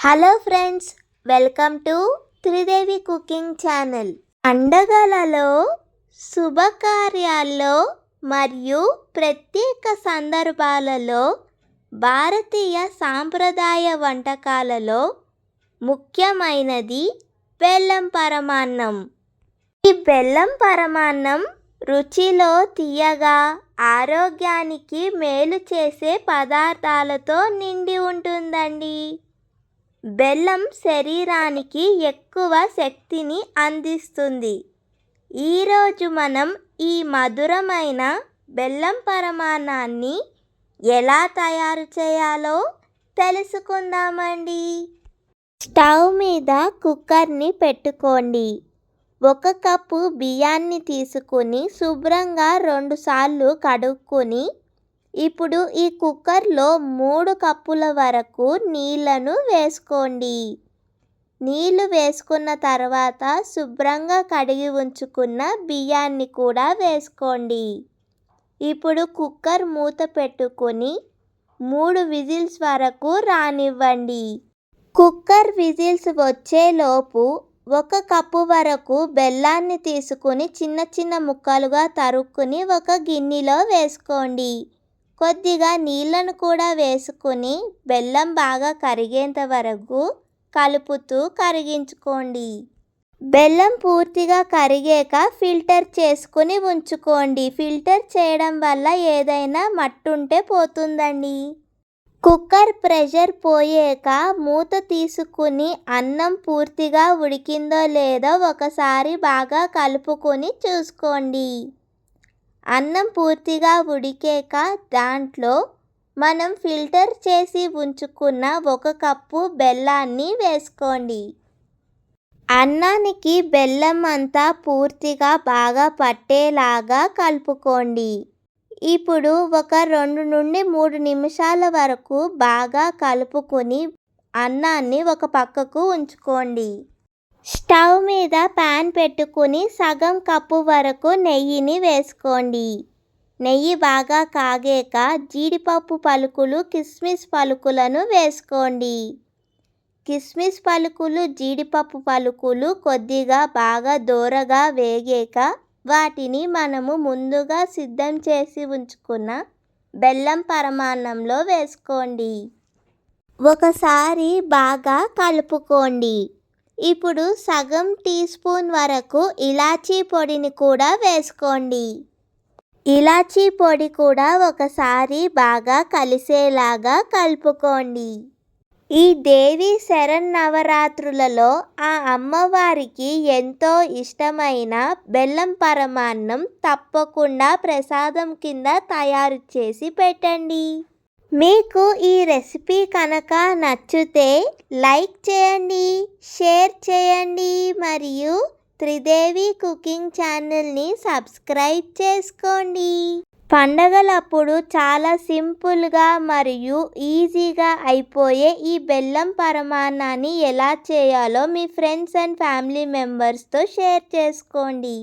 Hello friends, welcome to Tridevi cooking channel. పండగలలో, శుభకార్యాల్లో మరియు ప్రత్యేక సందర్భాలలో భారతీయ సాంప్రదాయ వంటకాలలో ముఖ్యమైనది బెల్లం పరమాన్నం. ఈ బెల్లం పరమాన్నం రుచిలో తీయగా, ఆరోగ్యానికి మేలు చేసే పదార్థాలతో నిండి ఉంటుందండి. బెల్లం శరీరానికి ఎక్కువ శక్తిని అందిస్తుంది. ఈరోజు మనం ఈ మధురమైన బెల్లం పరమాన్నాన్ని ఎలా తయారు చేయాలో తెలుసుకుందామండి. స్టవ్ మీద కుక్కర్ని పెట్టుకోండి. 1 కప్పు బియ్యాన్ని తీసుకుని శుభ్రంగా 2 సార్లు కడుక్కొని ఇప్పుడు ఈ కుక్కర్లో 3 కప్పుల వరకు నీళ్లను వేసుకోండి. నీళ్లు వేసుకున్న తర్వాత శుభ్రంగా కడిగి ఉంచుకున్న బియ్యాన్ని కూడా వేసుకోండి. ఇప్పుడు కుక్కర్ మూత పెట్టుకొని 3 విజిల్స్ వరకు రానివ్వండి. కుక్కర్ విజిల్స్ వచ్చేలోపు 1 కప్పు వరకు బెల్లాన్ని తీసుకుని చిన్న చిన్న ముక్కలుగా తరుక్కుని ఒక గిన్నెలో వేసుకోండి. కొద్దిగా నీళ్లను కూడా వేసుకొని బెల్లం బాగా కరిగేంత వరకు కలుపుతూ కరిగించుకోండి. బెల్లం పూర్తిగా కరిగాక ఫిల్టర్ చేసుకుని ఉంచుకోండి. ఫిల్టర్ చేయడం వల్ల ఏదైనా మట్టుంటే పోతుందండి. కుక్కర్ ప్రెషర్ పోయాక మూత తీసుకుని అన్నం పూర్తిగా ఉడికిందో లేదో ఒకసారి బాగా కలుపుకొని చూసుకోండి. అన్నం పూర్తిగా ఉడికాక దాంట్లో మనం ఫిల్టర్ చేసి ఉంచుకున్న 1 కప్పు బెల్లాన్ని వేసుకోండి. అన్నానికి బెల్లం అంతా పూర్తిగా బాగా పట్టేలాగా కలుపుకోండి. ఇప్పుడు ఒక 2 నుండి 3 నిమిషాల వరకు బాగా కలుపుకొని అన్నాన్ని ఒక పక్కకు ఉంచుకోండి. స్టవ్ మీద ప్యాన్ పెట్టుకుని సగం కప్పు వరకు నెయ్యిని వేసుకోండి. నెయ్యి బాగా కాగాక జీడిపప్పు పలుకులు, కిస్మిస్ పలుకులను వేసుకోండి. కిస్మిస్ పలుకులు, జీడిపప్పు పలుకులు కొద్దిగా బాగా దోరగా వేగాక వాటిని మనము ముందుగా సిద్ధం చేసి ఉంచుకున్న బెల్లం పరమాన్నంలో వేసుకోండి. ఒకసారి బాగా కలుపుకోండి. ఇప్పుడు సగం టీ స్పూన్ వరకు ఇలాచీ పొడిని కూడా వేసుకోండి. ఇలాచీ పొడి కూడా ఒకసారి బాగా కలిసేలాగా కలుపుకోండి. ఈ దేవి శరన్నవరాత్రులలో ఆ అమ్మవారికి ఎంతో ఇష్టమైన బెల్లం పరమాన్నం తప్పకుండా ప్రసాదం కింద తయారు చేసి పెట్టండి. మీకు ఈ రెసిపీ కనుక నచ్చితే లైక్ చేయండి, షేర్ చేయండి మరియు త్రిదేవి కుకింగ్ ఛానల్ని సబ్స్క్రైబ్ చేసుకోండి. పండగలప్పుడు చాలా సింపుల్గా మరియు ఈజీగా అయిపోయే ఈ బెల్లం పరమాన్నాన్ని ఎలా చేయాలో మీ ఫ్రెండ్స్ అండ్ ఫ్యామిలీ మెంబర్స్తో షేర్ చేసుకోండి.